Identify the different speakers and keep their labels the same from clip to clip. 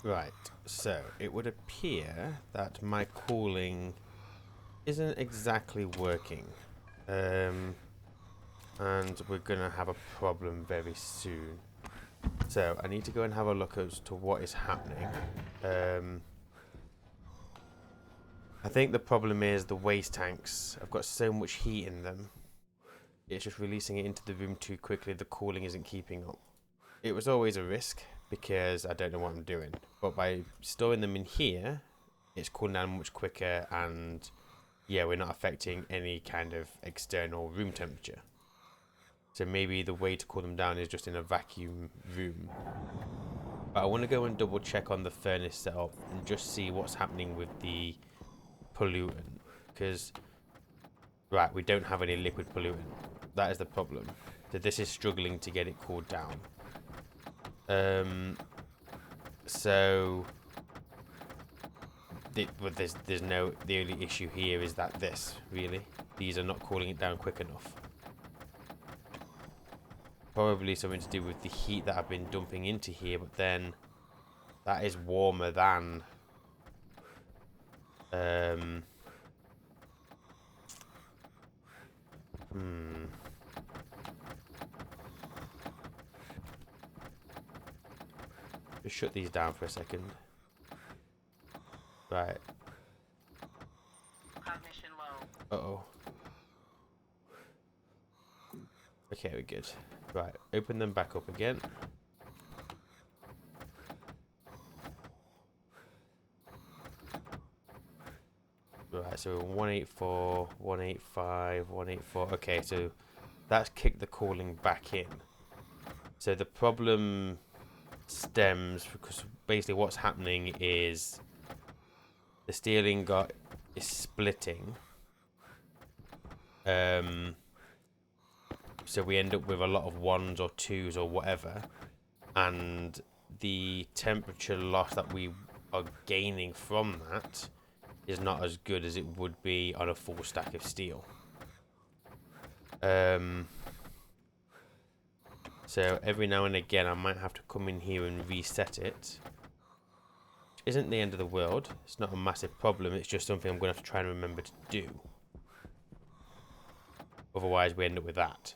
Speaker 1: Right, so it would appear that my cooling isn't exactly working. Um, and we're gonna have a problem very soon. So I need to go and have a look as to what is happening. Um, I think the problem is the waste tanks. I've got so much heat in them. It's just releasing it into the room too quickly. The cooling isn't keeping up. It was always a risk because I don't know what I'm doing. But by storing them in here, it's cooling down much quicker, and yeah, we're not affecting any kind of external room temperature. So maybe the way to cool them down is just in a vacuum room. But I want to go and double check on the furnace setup and just see what's happening with the pollutant. Because, right, we don't have any liquid pollutant. That is the problem. So this is struggling to get it cooled down. So there's no, the only issue here is that these are not cooling it down quick enough. Probably something to do with the heat that I've been dumping into here, but then that is warmer than just shut these down for a second. Right.
Speaker 2: Cognition low.
Speaker 1: Uh-oh. Okay, we're good. Right, open them back up again. Right, so 184, 185, 184. Okay, so that's kicked the cooling back in. So the problem stems because basically what's happening is the steel ingot is splitting. So we end up with a lot of ones or twos or whatever, and the temperature loss that we are gaining from that is not as good as it would be on a full stack of steel. So every now and again I might have to come in here and reset it. Which isn't the end of the world. It's not a massive problem. It's just something I'm going to have to try and remember to do. Otherwise we end up with that.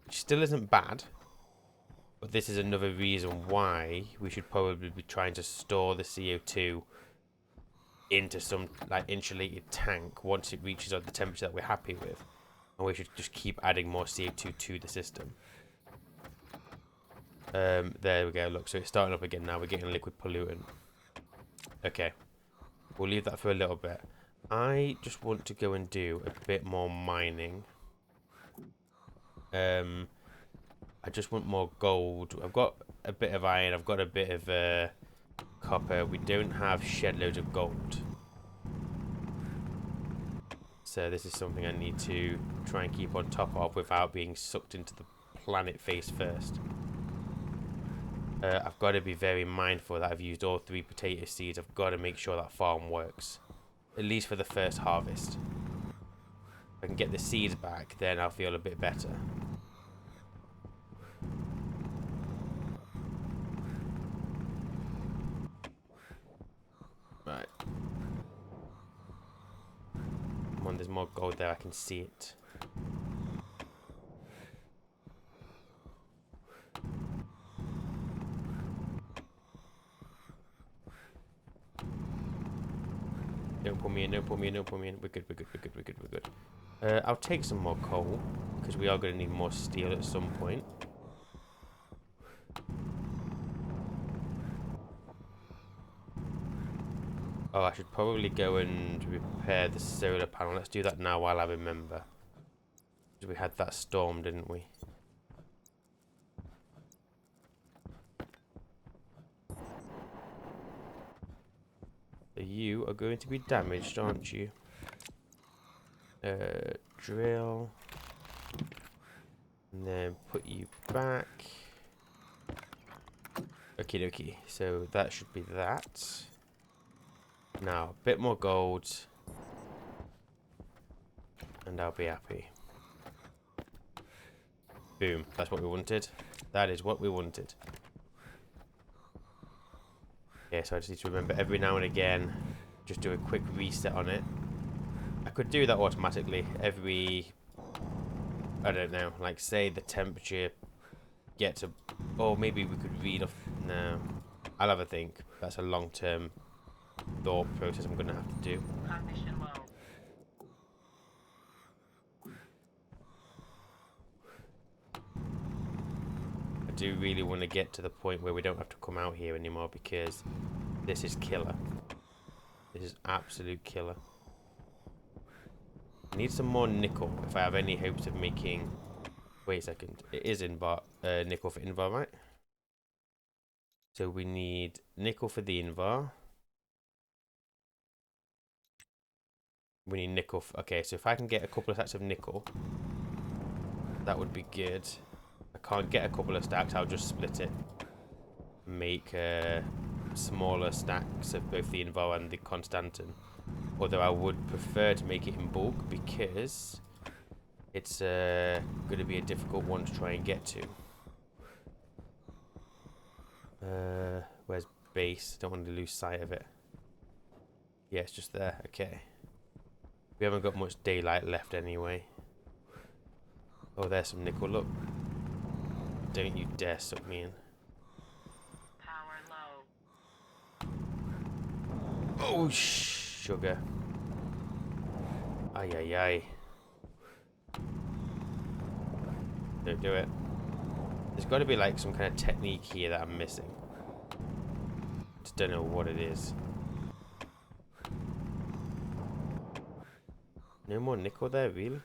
Speaker 1: Which still isn't bad. But this is another reason why we should probably be trying to store the CO2 into some like insulated tank once it reaches the temperature that we're happy with. And we should just keep adding more CO2 to the system. There we go, look, so it's starting up again now. We're getting liquid pollutant. Okay, we'll leave that for a little bit. I just want to go and do a bit more mining. I just want more gold. I've got a bit of iron, I've got a bit of copper. We don't have shed loads of gold. So this is something I need to try and keep on top of without being sucked into the planet face first. I've got to be very mindful that I've used all 3 potato seeds. I've got to make sure that farm works. At least for the first harvest. If I can get the seeds back, then I'll feel a bit better. Right. Come on, there's more gold there. I can see it. Don't pull me in, don't pull me in, don't pull me in. We're good, we're good, we're good, we're good, we're good. I'll take some more coal, because we are going to need more steel at some point. Oh, I should probably go and repair the solar panel. Let's do that now while I remember. Because we had that storm, didn't we? So you are going to be damaged, aren't you? Drill. And then put you back. Okie dokie. So that should be that. Now, a bit more gold. And I'll be happy. Boom. That's what we wanted. That is what we wanted. Yeah, so I just need to remember every now and again, just do a quick reset on it. I could do that automatically every, I don't know, like say the temperature gets a, or maybe we could read off, no, I'll have a think. That's a long-term thought process I'm going to have to do.
Speaker 2: Cognition low.
Speaker 1: I do really want to get to the point where we don't have to come out here anymore because this is killer. This is absolute killer. I need some more nickel if I have any hopes of making... Wait a second. It is Invar, nickel for Invar, right? So we need nickel for the Invar. We need nickel. Okay, so if I can get a couple of stacks of nickel, that would be good. I can't get a couple of stacks, I'll just split it. Make smaller stacks of both the Invar and the Constantin. Although I would prefer to make it in bulk because it's going to be a difficult one to try and get to. Where's base? Don't want to lose sight of it. Yeah, it's just there. Okay. We haven't got much daylight left anyway. Oh, there's some nickel. Look. Don't you dare suck me in.
Speaker 2: Power low.
Speaker 1: Oh, sugar. Ay, ay, ay. Don't do it. There's got to be like some kind of technique here that I'm missing. Just don't know what it is. No more nickel there, really?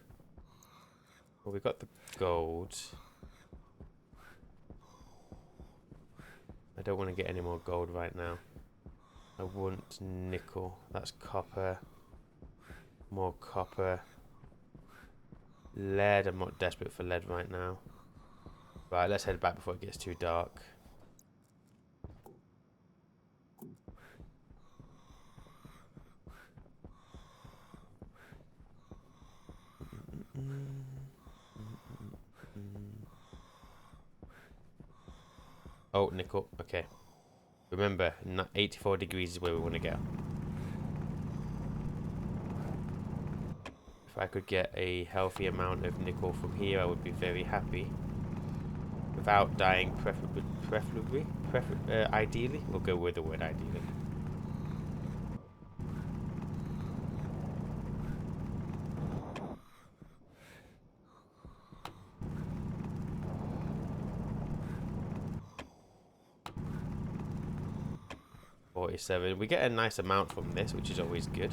Speaker 1: Well, we got the gold. I don't want to get any more gold right now. I want nickel. That's copper. More copper. Lead. I'm not desperate for lead right now. Right, let's head back before it gets too dark. Oh, nickel. Okay. Remember, 84 degrees is where we want to go. If I could get a healthy amount of nickel from here, I would be very happy. Without dying, ideally. We'll go with the word ideally. $47. We get a nice amount from this, which is always good.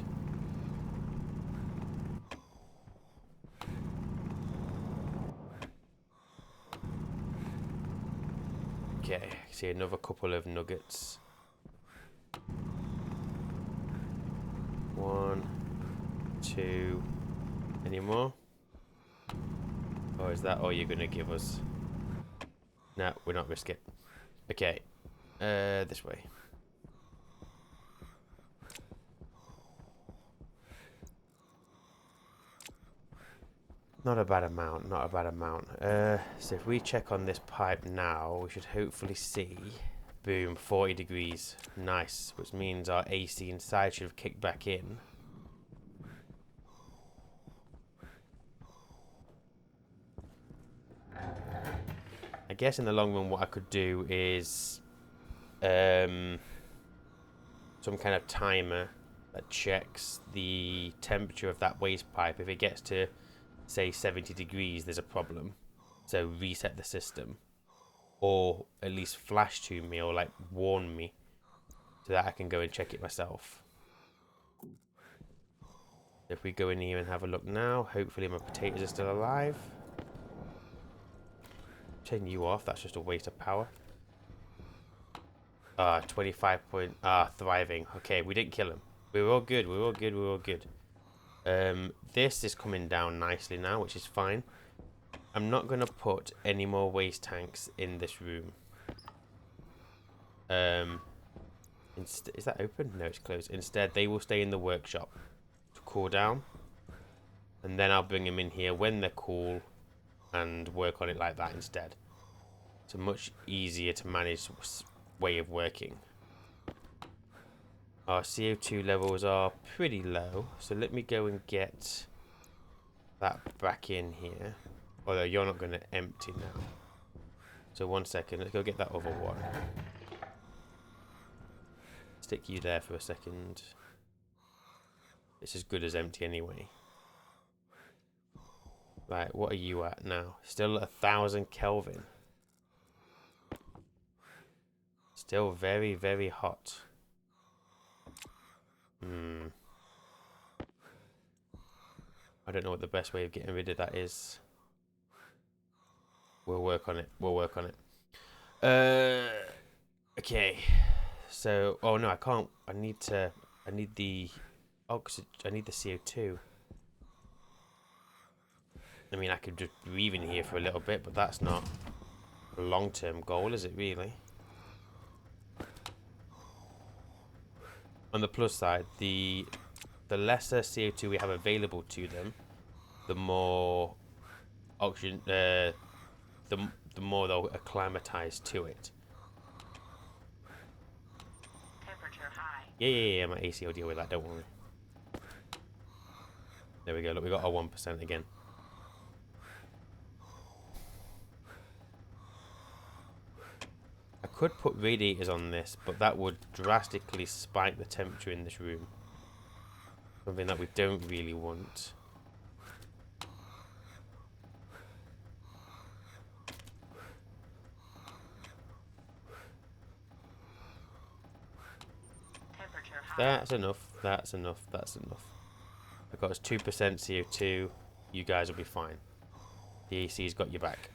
Speaker 1: Okay, see another couple of nuggets. 1, 2. Any more? Or is that all you're gonna give us? No, we're not risking it. Okay, this way. Not a bad amount, not a bad amount. So if we check on this pipe now, we should hopefully see, boom, 40 degrees. Nice, which means our AC inside should have kicked back in. I guess in the long run what I could do is some kind of timer that checks the temperature of that waste pipe. If it gets to, say, 70 degrees, there's a problem. So reset the system. Or at least flash to me or like warn me so that I can go and check it myself. If we go in here and have a look now, hopefully my potatoes are still alive. Turn you off, that's just a waste of power. 25 point, thriving. Okay, we didn't kill him. We were all good, we were all good, we were all good. This is coming down nicely now, which is fine. I'm not going to put any more waste tanks in this room. Is that open? No, it's closed. Instead, they will stay in the workshop to cool down. And then I'll bring them in here when they're cool and work on it like that instead. It's a much easier to manage way of working. Our CO2 levels are pretty low, so let me go and get that back in here. Although you're not going to empty now. So 1 second, let's go get that other one. Stick you there for a second. It's as good as empty anyway. Right, what are you at now? Still 1,000 Kelvin. Still very, very hot. I don't know what the best way of getting rid of that is. We'll work on it. We'll work on it. Okay. So, oh no, I can't. I need the oxygen. I need the CO2. I mean, I could just breathe in here for a little bit, but that's not a long-term goal, is it really? On the plus side, the lesser CO2 we have available to them, the more oxygen, the more they'll acclimatize to it.
Speaker 2: Temperature high.
Speaker 1: Yeah, my AC will deal with that, don't worry. There we go, look, we got our 1% again. I could put radiators on this, but that would drastically spike the temperature in this room. Something that we don't really want.
Speaker 2: Temperature high.
Speaker 1: That's enough, that's enough, that's enough. I've got us 2% CO2. You guys will be fine. The AC's got your back.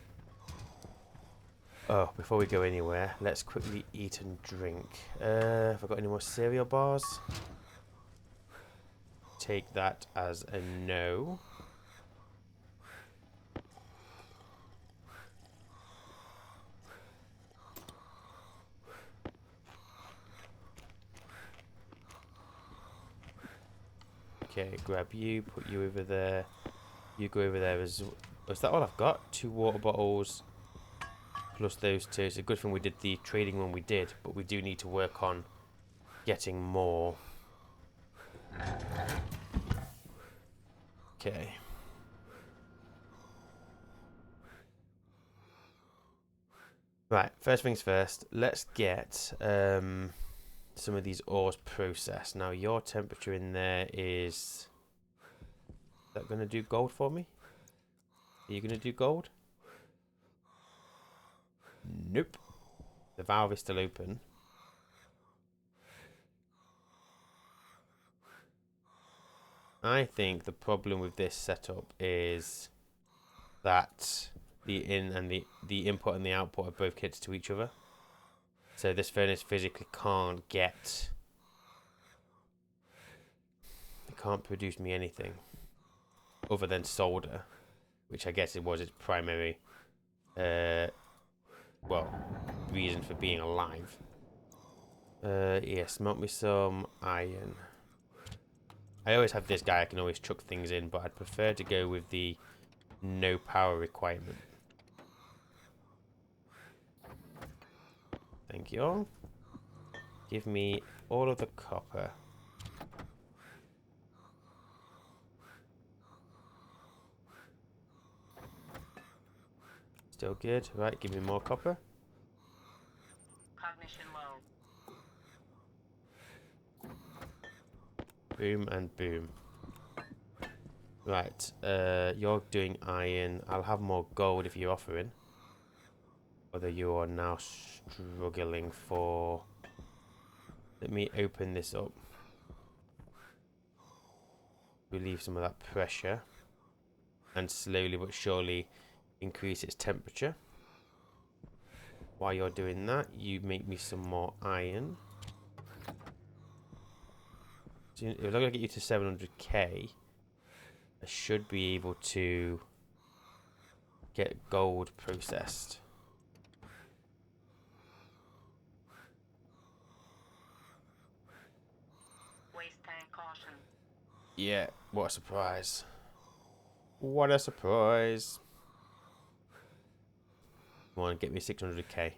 Speaker 1: Oh, before we go anywhere, let's quickly eat and drink. Have I got any more cereal bars? Take that as a no. Okay, grab you, put you over there. You go over there as... Is that all I've got? 2 water bottles plus those 2. It's a good thing we did the trading when we did, but we do need to work on getting more. Okay. Right, first things first, let's get some of these ores processed. Now, your temperature in there is that going to do gold for me? Are you going to do gold? Nope. The valve is still open. I think the problem with this setup is that the in and the input and the output are both kits to each other. So this furnace physically can't get... It can't produce me anything other than solder, which I guess it was its primary reason for being alive. Yeah, smelt me some iron. I always have this guy I can always chuck things in, but I'd prefer to go with the no power requirement. Thank you all. Give me all of the copper. Still good. Right, give me more copper.
Speaker 2: Cognition low.
Speaker 1: Boom and boom. Right, you're doing iron. I'll have more gold if you're offering. Although you are now struggling for... Let me open this up. Relieve some of that pressure. And slowly but surely increase its temperature. While you're doing that, you make me some more iron. So if I'm going to get you to 700k, I should be able to get gold processed.
Speaker 2: Waste tank caution.
Speaker 1: Yeah, what a surprise. What a surprise. Come on, get me 600k.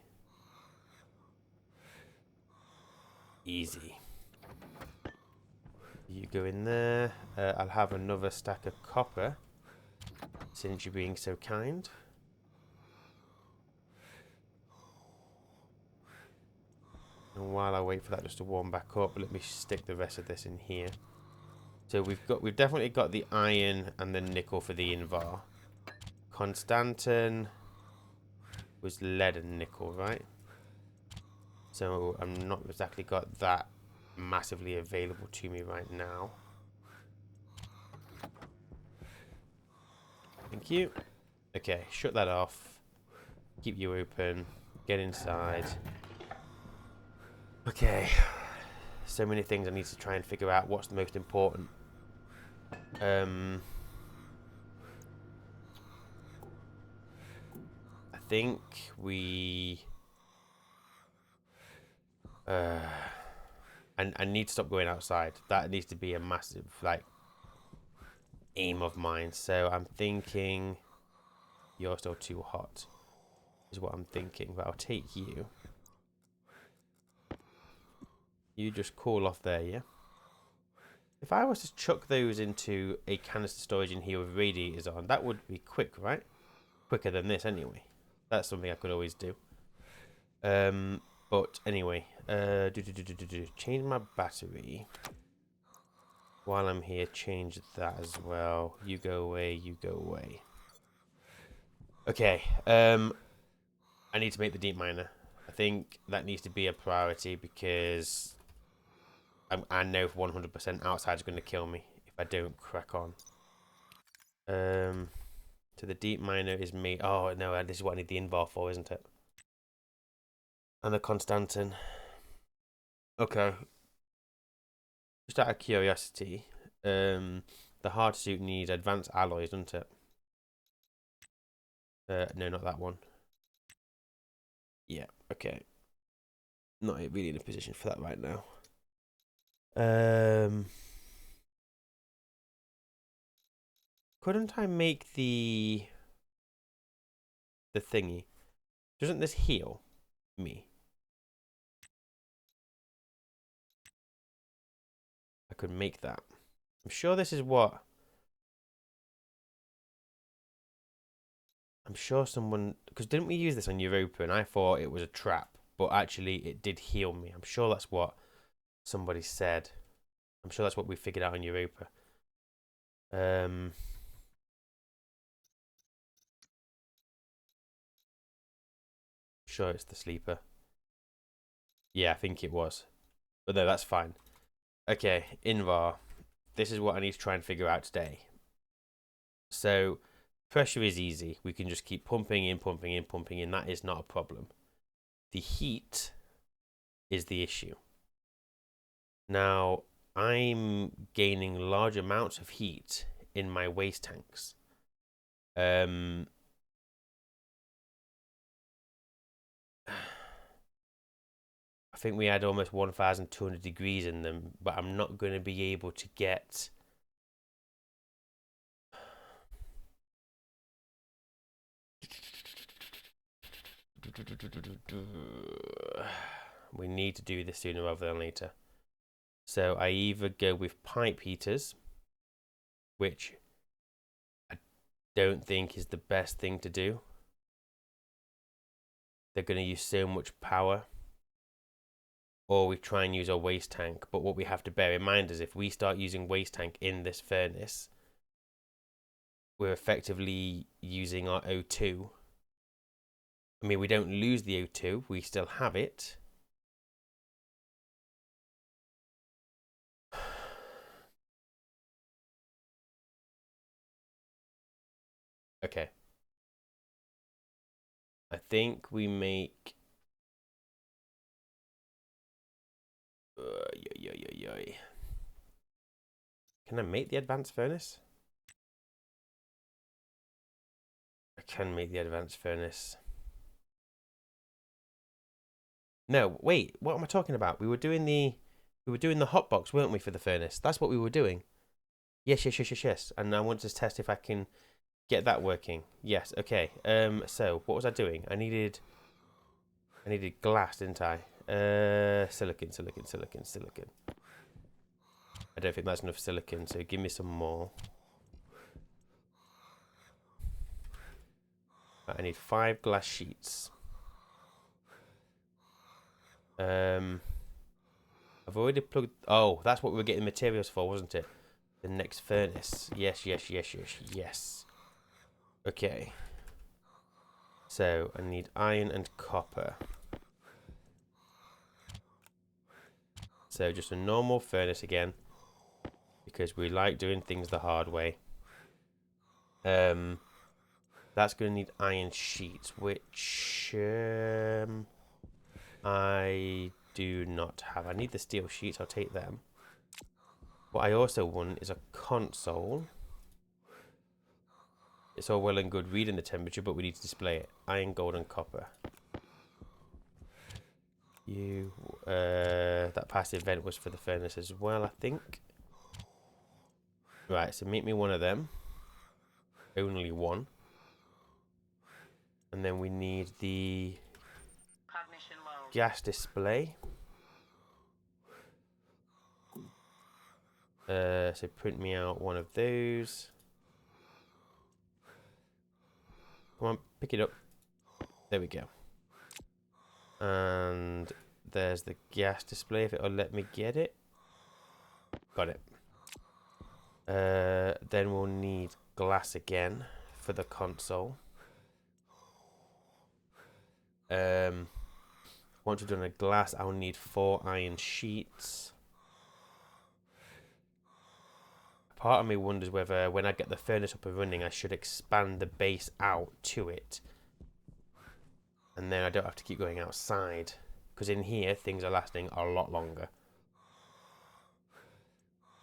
Speaker 1: Easy. You go in there. I'll have another stack of copper, since you're being so kind. And while I wait for that just to warm back up, let me stick the rest of this in here. So we've definitely got the iron and the nickel for the Invar. Constantin was lead and nickel, right? So I'm not exactly got that massively available to me right now. Thank you. Okay, shut that off. Keep you open. Get inside. Okay. So many things I need to try and figure out what's the most important. I think we... I need to stop going outside. That needs to be a massive, like, aim of mine. So I'm thinking... You're still too hot, is what I'm thinking. But I'll take you. You just cool off there, yeah? If I was to chuck those into a canister storage in here with radiators on, that would be quick, right? Quicker than this, anyway. That's something I could always do. But anyway, change my battery. While I'm here, change that as well. You go away, you go away. Okay, I need to make the deep miner. I think that needs to be a priority because I know 100% outside's going to kill me if I don't crack on. So the deep miner is me. Oh no, this is what I need the Invar for, isn't it? And the Constantin. Okay. Just out of curiosity, the hard suit needs advanced alloys, doesn't it? No, not that one. Yeah, okay. Not really in a position for that right now. Couldn't I make the thingy? Doesn't this heal me? I could make that. I'm sure this is what... I'm sure someone... Because didn't we use this on Europa and I thought it was a trap, but actually it did heal me. I'm sure that's what somebody said. I'm sure that's what we figured out on Europa. Sure it's the sleeper. Yeah, I think it was. But no, that's fine. Okay, Invar. This is what I need to try and figure out today. So, pressure is easy. We can just keep pumping in, pumping in, pumping in. That is not a problem. The heat is the issue. Now, I'm gaining large amounts of heat in my waste tanks. I think we had almost 1,200 degrees in them, but I'm not going to be able to get... We need to do this sooner rather than later. So I either go with pipe heaters, which I don't think is the best thing to do. They're going to use so much power. Or we try and use our waste tank. But what we have to bear in mind is if we start using waste tank in this furnace, we're effectively using our O2. I mean, we don't lose the O2. We still have it. Okay. I think we make... Can I make the advanced furnace? I can make the advanced furnace. No, wait. What am I talking about? We were doing the hotbox, weren't we, for the furnace? That's what we were doing. Yes. And I want to test if I can get that working. Yes. Okay. So what was I doing? I needed glass, didn't I? Silicon. I don't think that's enough silicon, so give me some more. Right, I need 5 glass sheets. I've already plugged... Oh, that's what we were getting materials for, wasn't it? The next furnace. Yes, yes, yes, yes, yes. Okay. So, I need iron and copper. So, just a normal furnace again. Because we like doing things the hard way. That's going to need iron sheets, which I do not have. I need the steel sheets. I'll take them. What I also want is a console. It's all well and good reading the temperature, but we need to display it. Iron, gold, and copper. That passive vent was for the furnace as well, I think. Right, so make me one of them. Only one. And then we need the
Speaker 2: Cognition low.
Speaker 1: gas display. So print me out one of those. Come on, pick it up. There we go. And there's the gas display, if it'll let me get it. Got it. Then we'll need glass again for the console. Once we've done a glass, I'll need 4 iron sheets. Part of me wonders whether when I get the furnace up and running, I should expand the base out to it. And then I don't have to keep going outside. Because in here, things are lasting a lot longer.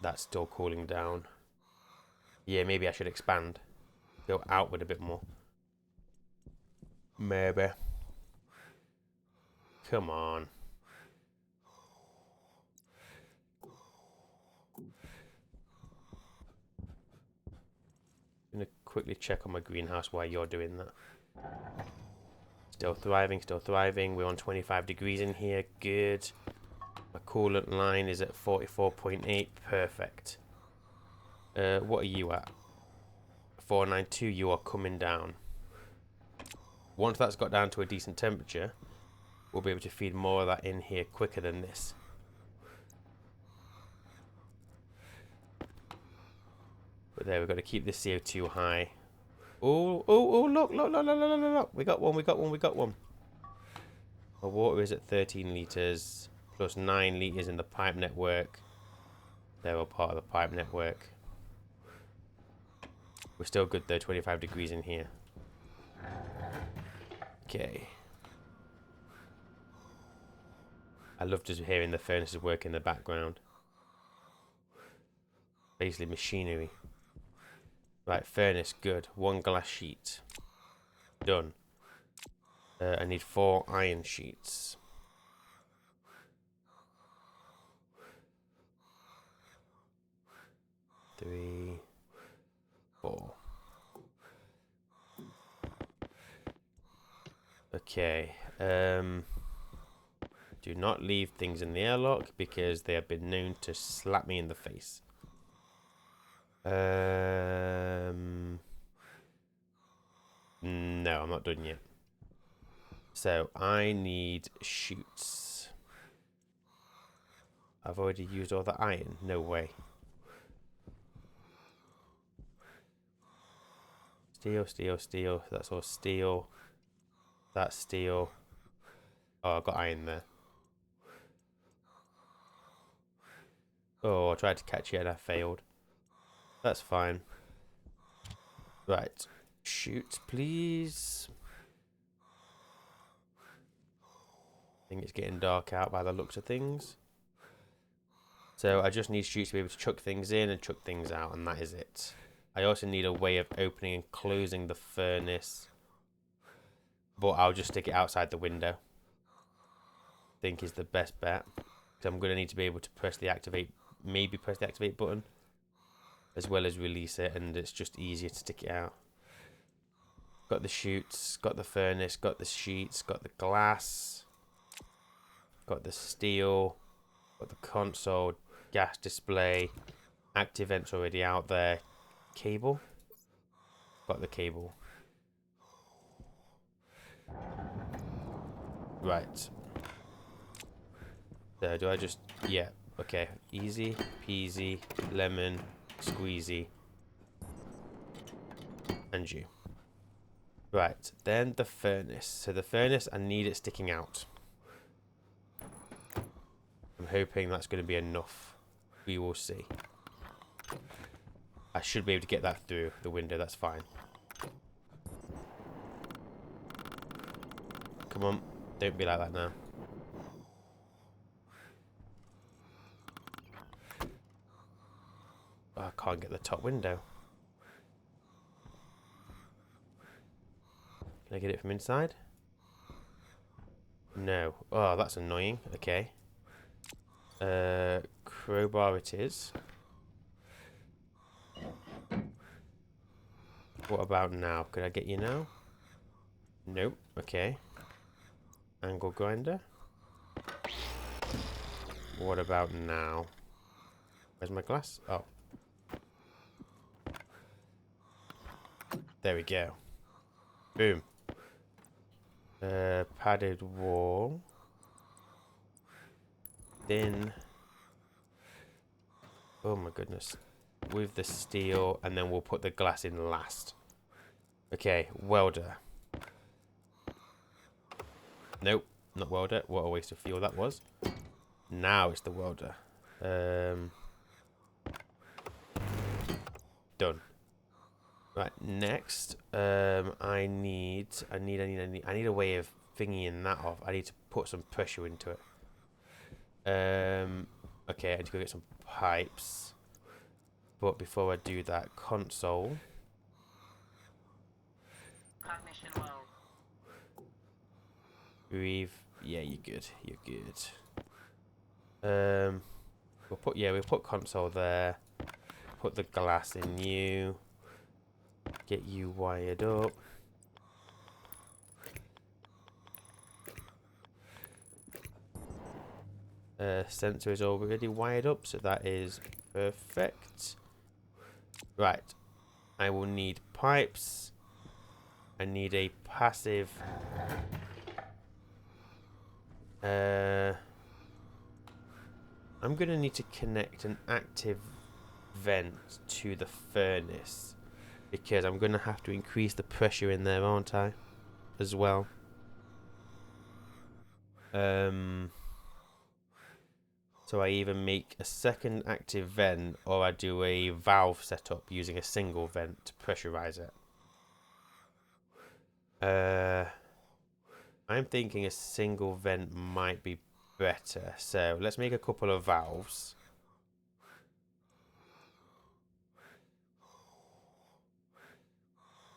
Speaker 1: That's still cooling down. Yeah, maybe I should expand. Go outward a bit more. Maybe. Come on. I'm going to quickly check on my greenhouse while you're doing that. Still thriving, still thriving. We're on 25 degrees in here. Good. My coolant line is at 44.8. Perfect. What are you at? 492. You are coming down. Once that's got down to a decent temperature, we'll be able to feed more of that in here quicker than this. But there, we've got to keep the CO2 high. Oh, oh, oh, look, look, look, look, look, look, look. We got one, we got one, we got one. Our water is at 13 litres, plus 9 litres in the pipe network. They're all part of the pipe network. We're still good though, 25 degrees in here. Okay. I love just hearing the furnaces work in the background. Basically machinery. Right, furnace, good. 1 glass sheet. Done. I need 4 iron sheets. 3, 4. Okay. Do not leave things in the airlock because they have been known to slap me in the face. No, I'm not done yet. So I need chutes. I've already used all the iron. No way. Steel, steel, steel. That's all steel. That's steel. Oh, I've got iron there. Oh, I tried to catch it and I failed. That's fine. Right. Shoot, please. I think it's getting dark out by the looks of things. So I just need shoots to be able to chuck things in and chuck things out, and that is it. I also need a way of opening and closing the furnace. But I'll just stick it outside the window. I think is the best bet. So I'm going to need to be able to press the activate, maybe press the activate button, as well as release it, and it's just easier to stick it out. Got the chutes, got the furnace, got the sheets, got the glass, got the steel, got the console. gas display, active vents already out there. Cable. Got the cable. Right. So do I just... Yeah. Okay. Easy peasy lemon squeezy. And you. Right. Then the furnace. So the furnace, I need it sticking out. I'm hoping that's going to be enough. We will see. I should be able to get that through the window. That's fine. Come on. Don't be like that now. Oh, I can't get the top window. Can I get it from inside? No. Oh, that's annoying. Okay. Crowbar it is. What about now? Could I get you now? Nope. Okay. Angle grinder. What about now? Where's my glass? Oh. There we go. Boom. Padded wall. Thin. Oh my goodness. With the steel, and then we'll put the glass in last. Okay, welder. Nope, not welder. What a waste of fuel that was. Now it's the welder. Done. Right, next, I need a way of thingying that off. I need to put some pressure into it. Okay, I need to go get some pipes. But before I do that, console.
Speaker 2: Cognition low.
Speaker 1: Breathe. Yeah, you're good. You're good. We'll put console there. Put the glass in you. Get you wired up. Sensor is already wired up, so that is perfect. Right. I will need pipes. I need a passive. I'm going to need to connect an active vent to the furnace. Because I'm going to have to increase the pressure in there, aren't I? As well. So I either make a second active vent or I do a valve setup using a single vent to pressurize it. I'm thinking a single vent might be better. So let's make a couple of valves.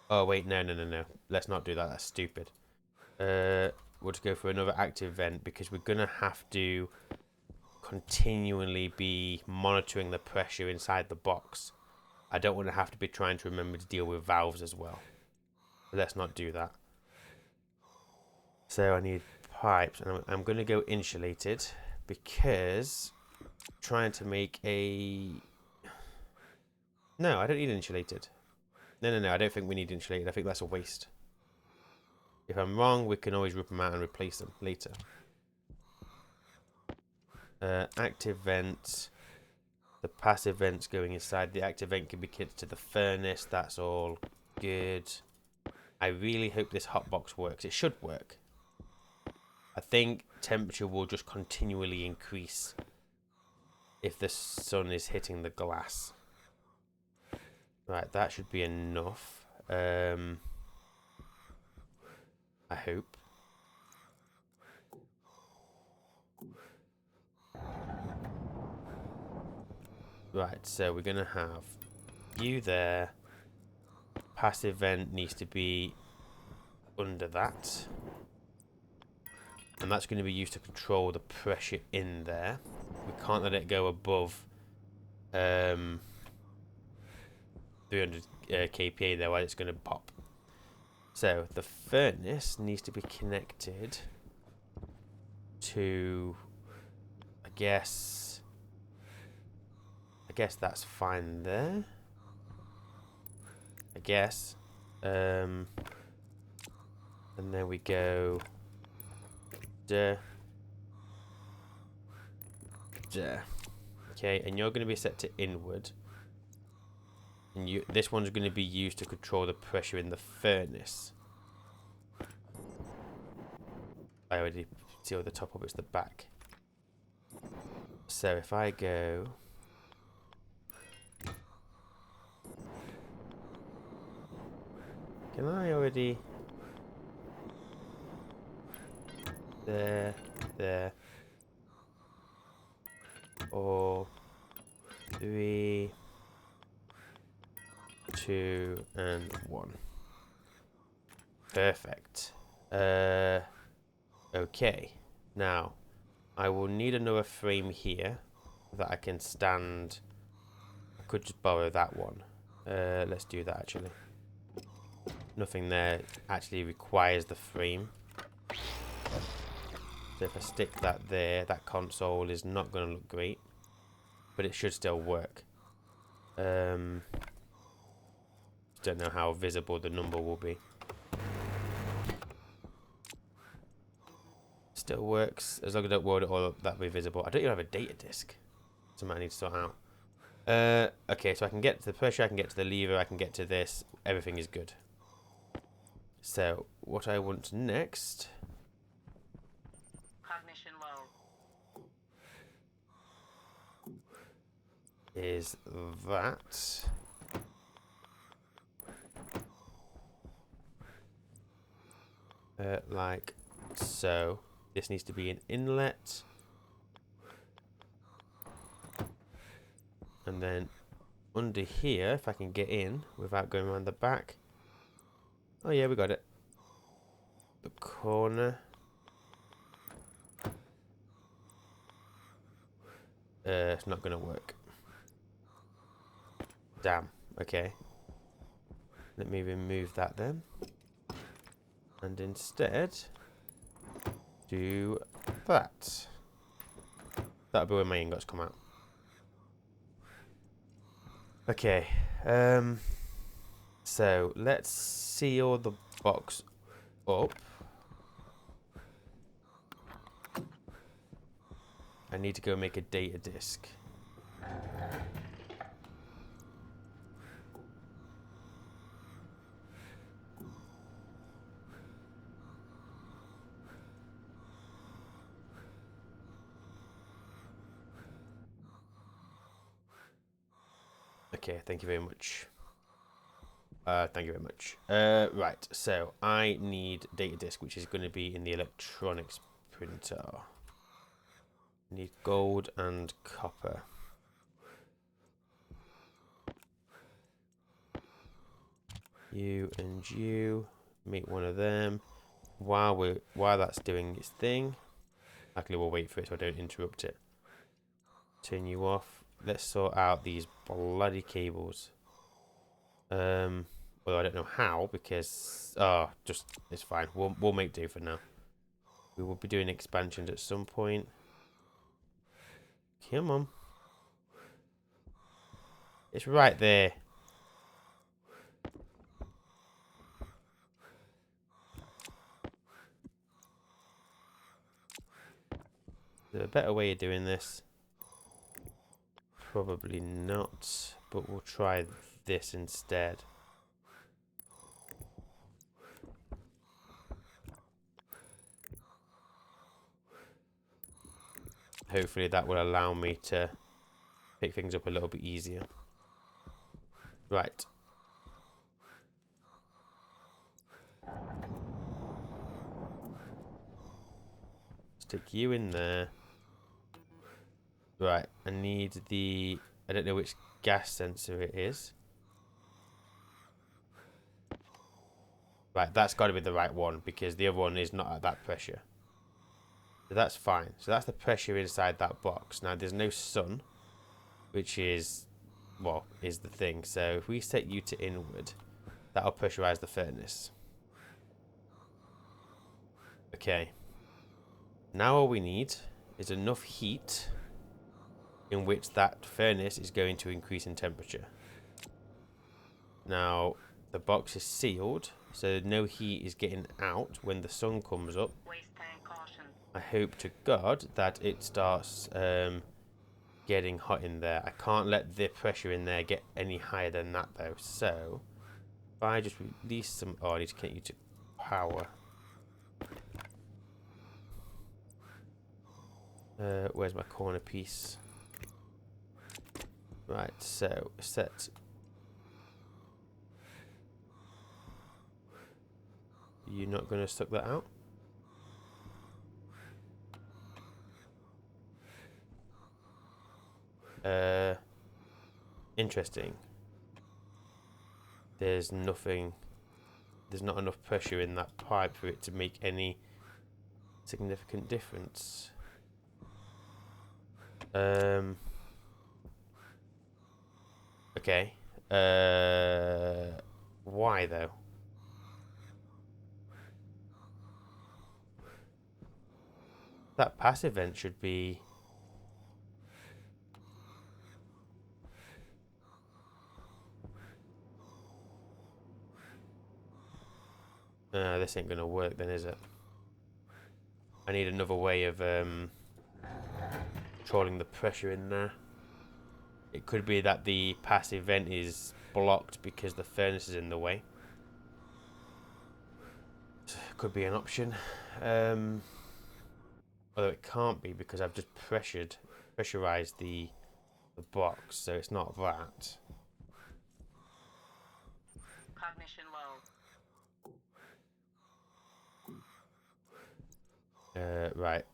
Speaker 1: Oh wait, no. Let's not do that. That's stupid. We'll just go for another active vent because we're gonna have to continually be monitoring the pressure inside the box. I don't want to have to be trying to remember to deal with valves as well. Let's not do that. So I need pipes, and I'm going to go insulated because trying to make a... No, I don't need insulated. No, I don't think we need insulated. I think that's a waste. If I'm wrong, we can always rip them out and replace them later. Active vent. The passive vent's going inside. The active vent can be connected to the furnace. That's all good. I really hope this hotbox works. It should work. I think temperature will just continually increase if the sun is hitting the glass. Right, that should be enough. I hope. Right, so we're going to have you there. Passive vent needs to be under that. And that's going to be used to control the pressure in there. We can't let it go above 300 kPa there, or it's going to pop. So the furnace needs to be connected to, I guess, guess that's fine there. I guess. And then we go. Duh. Duh. Okay, and you're going to be set to inward. And this one's going to be used to control the pressure in the furnace. I already see all the top of it's the back. So if I go. Can I already? There. 4, 3, 2, and 1. Perfect. Okay. Now, I will need another frame here that I can stand. I could just borrow that one. Let's do that actually. Nothing there actually requires the frame. So if I stick that there, that console is not going to look great, but it should still work. Don't know how visible the number will be. Still works as long as I don't word it all up, that'll be visible. I don't even have a data disk. Something I need to sort out. Okay, so I can get to the pressure, I can get to the lever, I can get to this. Everything is good. So what I want next.
Speaker 2: Cognition low.
Speaker 1: Is that. Like so. This needs to be an inlet. And then under here, if I can get in without going around the back. Oh yeah, we got it. The corner. It's not going to work. Damn. Okay. Let me remove that then. And instead, do that. That'll be where my ingots come out. Okay. So let's seal the box up. I need to go make a data disk. Okay, thank you very much. Thank you very much. Right, so I need data disk, which is going to be in the electronics printer. Need gold and copper. You and you make one of them. While that's doing its thing, actually we'll wait for it so I don't interrupt it. Turn you off. Let's sort out these bloody cables. Well, I don't know how because just it's fine. We'll make do for now. We will be doing expansions at some point. Come on. It's right there. Is there a better way of doing this? Probably not, but we'll try this instead. Hopefully that will allow me to pick things up a little bit easier. Right. Stick you in there. Right, I need the... I don't know which gas sensor it is. Right, that's got to be the right one because the other one is not at that pressure. So that's fine. So that's the pressure inside that box. Now there's no sun, which is, well, is the thing. So if we set you to inward, that'll pressurize the furnace. Okay. Now all we need is enough heat in which that furnace is going to increase in temperature. Now, the box is sealed, so no heat is getting out when the sun comes up.
Speaker 2: Waste tank caution.
Speaker 1: I hope to God that it starts getting hot in there. I can't let the pressure in there get any higher than that though. So, if I just release some... Oh, I need to connect you to power. Where's my corner piece? Right, so set. You're not going to suck that out? Interesting. There's nothing. There's not enough pressure in that pipe for it to make any significant difference. Okay. Why though? That passive vent should be... this ain't gonna work then, is it? I need another way of controlling the pressure in there. It could be that the passive vent is blocked because the furnace is in the way. Could be an option. Although it can't be because I've just pressurized the box, so it's not that.
Speaker 2: Cognition low.
Speaker 1: Right.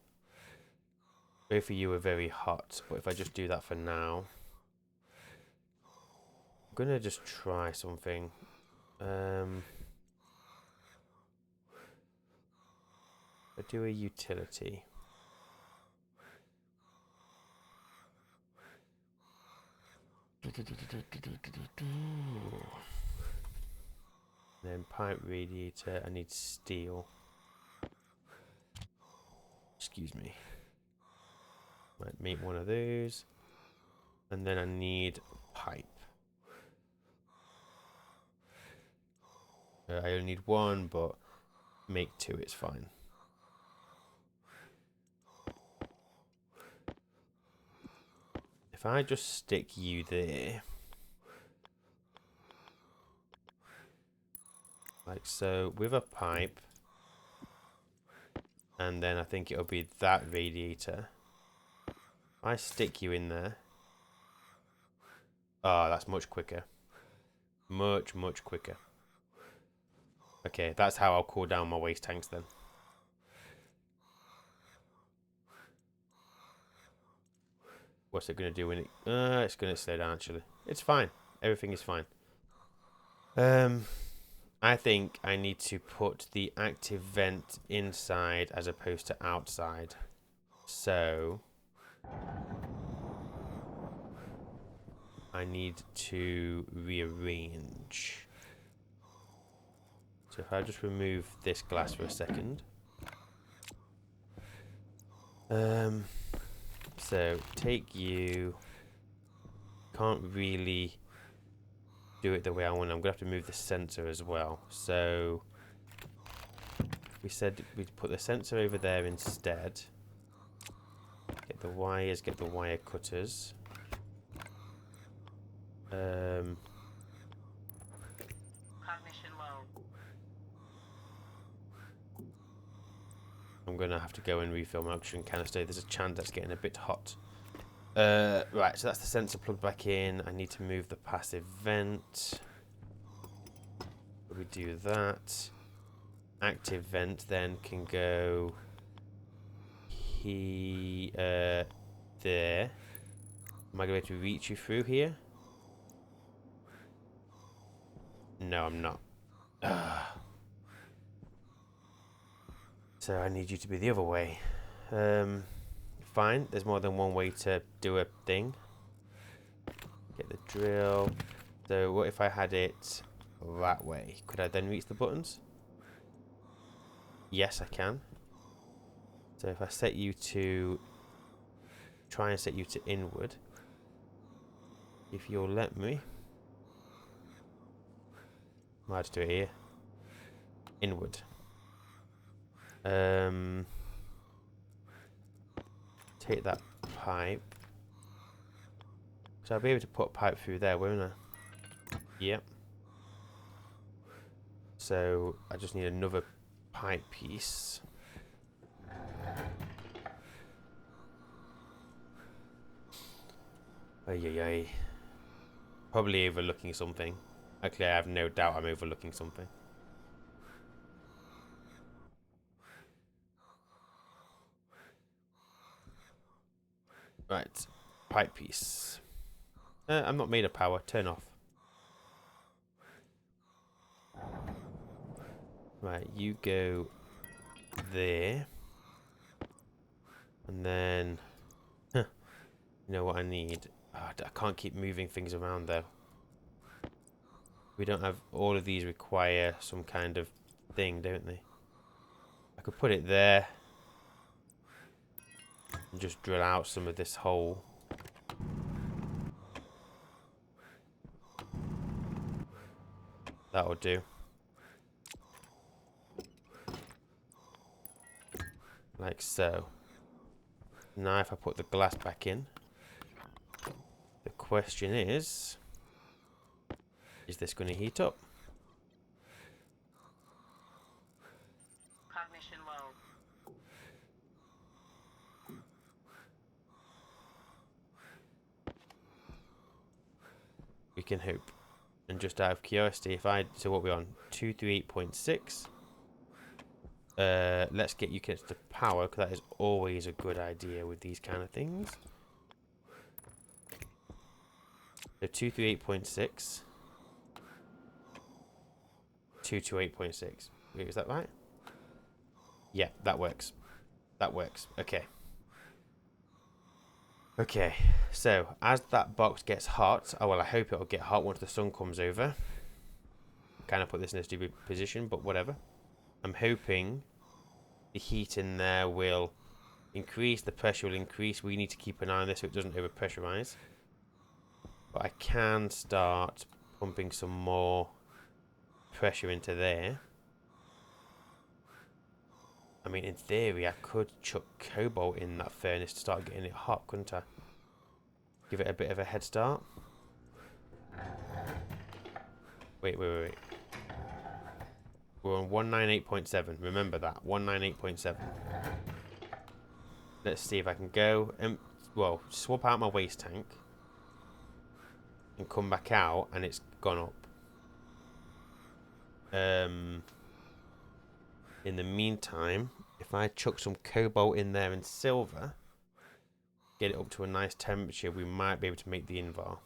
Speaker 1: Both of you are very hot, but if I just do that for now, I'm gonna just try something. I do a utility. Then pipe radiator, I need steel. Excuse me. Might make one of those. And then I need pipe. I only need one, but make two, it's fine. If I just stick you there, like so, with a pipe, and then I think it'll be that radiator. I stick you in there. Oh, that's much quicker. Much, much quicker. Okay, that's how I'll cool down my waste tanks then. What's it going to do when it... it's going to slow down, actually. It's fine. Everything is fine. I think I need to put the active vent inside as opposed to outside. So... I need to rearrange. So if I just remove this glass for a second. So take you. Can't really do it the way I want. I'm gonna have to move the sensor as well. So we said we'd put the sensor over there instead. Get the wires, get the wire cutters.
Speaker 2: Cognition low.
Speaker 1: I'm gonna have to go and refill my oxygen canister. There's a chance that's getting a bit hot. Right, so that's the sensor plugged back in. I need to move the passive vent. We do that. Active vent then can go there. Am I going to reach you through here? No, I'm not. So I need you to be the other way. Fine, there's more than one way to do a thing. Get the drill. So what if I had it that way? Could I then reach the buttons? Yes, I can. So if I set you to try and set you to inward. If you'll let me. Might just do it here. Inward. Take that pipe. So I'll be able to put a pipe through there, won't I? Yep. So I just need another pipe piece. Ay. Probably overlooking something. Actually, I have no doubt I'm overlooking something. Right. Pipe piece. I'm not made of power. Turn off. Right, you go there. And then... you know what I need? Oh, I can't keep moving things around though. We don't have... All of these require some kind of thing, don't they? I could put it there. And just drill out some of this hole. That'll do. Like so. Now if I put the glass back in, the question is this going to heat up?
Speaker 2: Cognition low.
Speaker 1: We can hope. And just out of curiosity, if I... So what are we on? 238.6. Let's get you connected to power, because that is always a good idea with these kind of things. So 238.6. 228.6. Wait, is that right? Yeah, that works. That works. Okay. Okay, so as that box gets hot, oh well, I hope it'll get hot once the sun comes over. Kind of put this in a stupid position, but whatever. I'm hoping the heat in there will increase, the pressure will increase. We need to keep an eye on this so it doesn't overpressurize. But I can start pumping some more pressure into there. I mean, in theory, I could chuck cobalt in that furnace to start getting it hot, couldn't I? Give it a bit of a head start. Wait. We're on 198.7. Remember that. 198.7. Let's see if I can go and, well, swap out my waste tank and come back out, and it's gone up. In the meantime, if I chuck some cobalt in there and silver, get it up to a nice temperature, we might be able to make the Invar.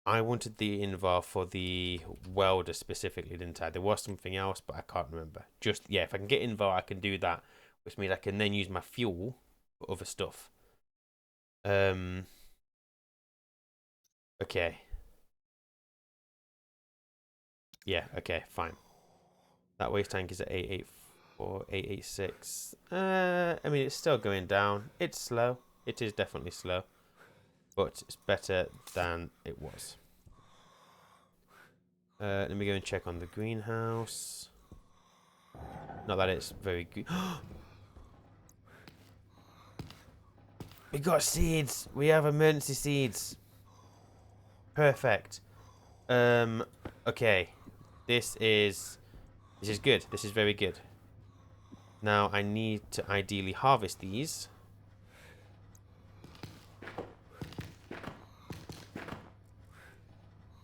Speaker 1: I wanted the Invar for the welder specifically, didn't I? There was something else, but I can't remember. Just, yeah, if I can get Invar, I can do that, which means I can then use my fuel for other stuff. Okay. Yeah, okay, fine. That waste tank is at 884, 886. I mean, it's still going down. It's slow. It is definitely slow. But it's better than it was. Let me go and check on the greenhouse. Not that it's very good. We got seeds. We have emergency seeds. Perfect. Okay. This is good. This is very good. Now I need to ideally harvest these.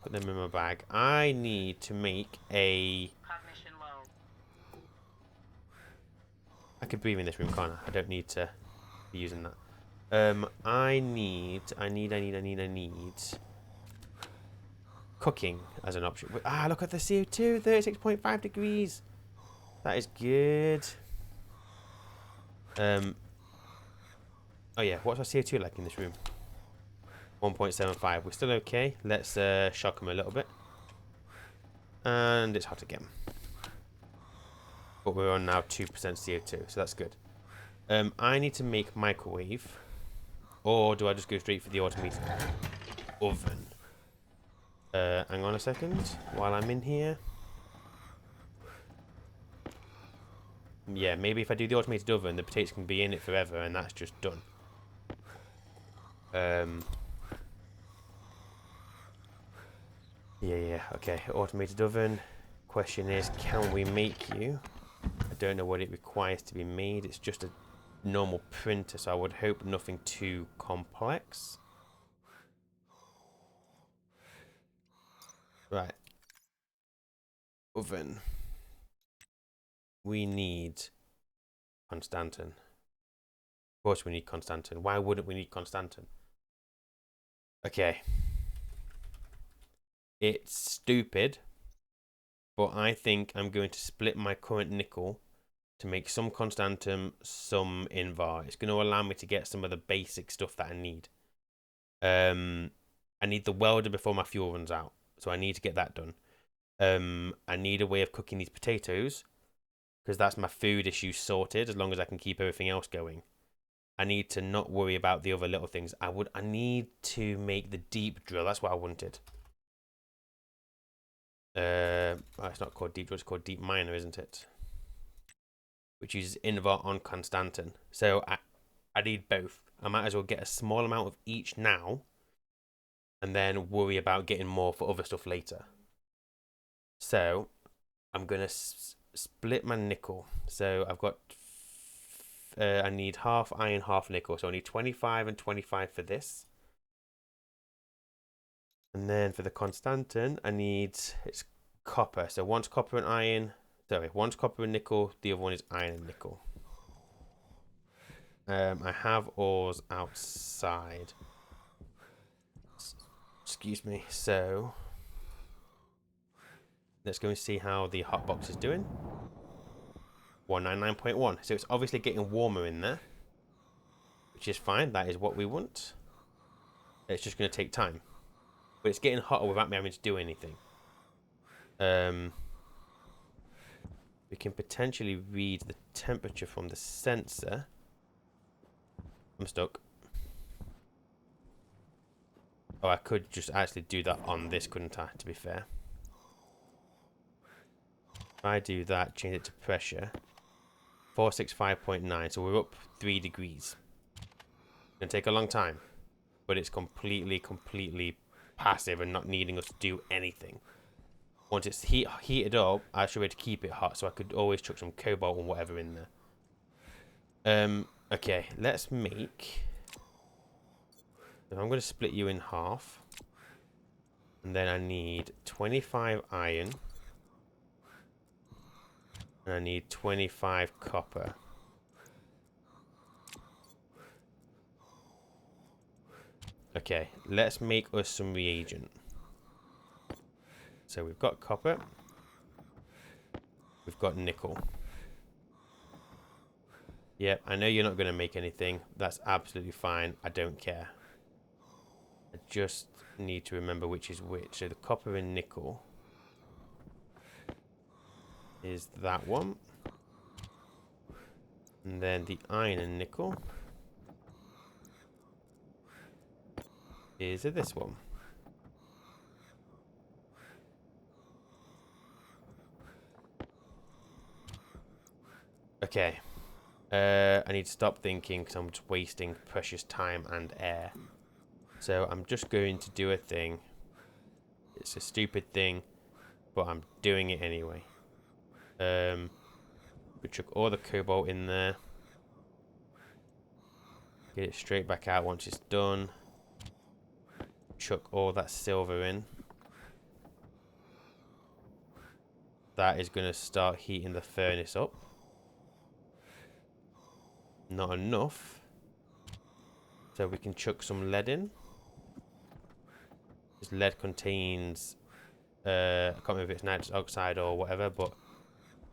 Speaker 1: Put them in my bag. I need to make a...
Speaker 2: Cognition low.
Speaker 1: I could breathe in this room, can't I? I don't need to be using that. I need cooking as an option. Ah, look at the CO2, 36.5 degrees. That is good. Oh yeah, what's our CO2 like in this room? 1.75. We're still okay. Let's shock them a little bit. And it's hot again. But we're on now 2% CO2, so that's good. I need to make microwave. Or do I just go straight for the automated oven? Hang on a second. While I'm in here. Yeah, maybe if I do the automated oven, the potatoes can be in it forever, and that's just done. Yeah, okay. Automated oven. Question is, can we make you? I don't know what it requires to be made. It's just a normal printer, so I would hope nothing too complex. Right. Oven. We need Constantin. Of course we need Constantin. Why wouldn't we need Constantin? Okay. It's stupid, but I think I'm going to split my current nickel to make some Constantum, some Invar. It's going to allow me to get some of the basic stuff that I need. I need the welder before my fuel runs out, so I need to get that done. I need a way of cooking these potatoes, because that's my food issue sorted, as long as I can keep everything else going. I need to not worry about the other little things. I need to make the deep drill. That's what I wanted. It's not called deep drill, it's called deep miner, isn't it? Which uses Invar on Constantin. So I need both. I might as well get a small amount of each now, and then worry about getting more for other stuff later. So I'm gonna split my nickel. So I've got I need half iron, half nickel. So I need 25 and 25 for this. And then for the Constantin, I need, it's copper. So one's copper and iron. Sorry, one's copper and nickel. The other one is iron and nickel. I have ores outside. Excuse me. So let's go and see how the hotbox is doing. 199.1. So it's obviously getting warmer in there, which is fine. That is what we want. It's just going to take time, but it's getting hotter without me having to do anything. We can potentially read the temperature from the sensor. I'm stuck. Oh, I could just actually do that on this, couldn't I, to be fair? If I do that, change it to pressure. 465.9, so we're up 3 degrees. It's going to take a long time, but it's completely passive and not needing us to do anything. Once it's heated up, I should be able to keep it hot, so I could always chuck some cobalt and whatever in there. Okay, let's make... I'm going to split you in half. And then I need 25 iron. And I need 25 copper. Okay, let's make us some reagent. So we've got copper. We've got nickel. Yep, I know you're not going to make anything. That's absolutely fine. I don't care. I just need to remember which is which. So the copper and nickel is that one. And then the iron and nickel is this one. Okay. I need to stop thinking because I'm just wasting precious time and air. So I'm just going to do a thing. It's a stupid thing, but I'm doing it anyway. We chuck all the cobalt in there. Get it straight back out once it's done. Chuck all that silver in. That is going to start heating the furnace up. Not enough. So we can chuck some lead in. This lead contains, I can't remember if it's nitrous oxide or whatever, but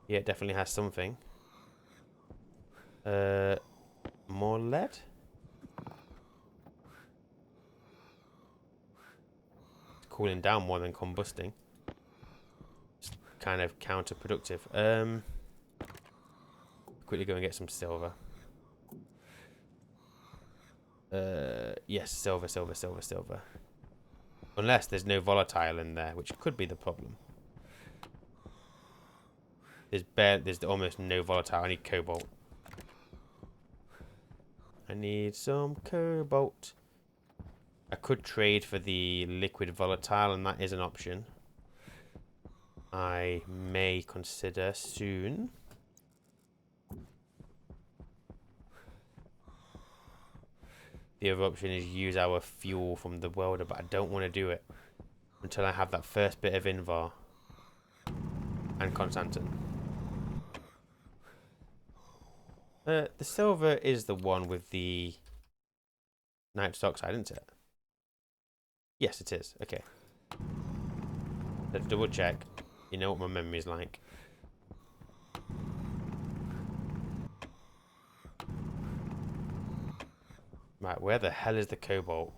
Speaker 1: yeah, it definitely has something. More lead? It's cooling down more than combusting. It's kind of counterproductive. Quickly go and get some silver. Yes, silver, silver, silver, silver. Unless there's no volatile in there, which could be the problem. There's almost no volatile. I need cobalt. I need some cobalt. I could trade for the liquid volatile, and that is an option I may consider soon. The other option is use our fuel from the welder, but I don't want to do it until I have that first bit of Invar and Constantin. The silver is the one with the nitrous oxide, isn't it? Yes, it is. Okay. Let's double check. You know what my memory's like. Right, where the hell is the cobalt?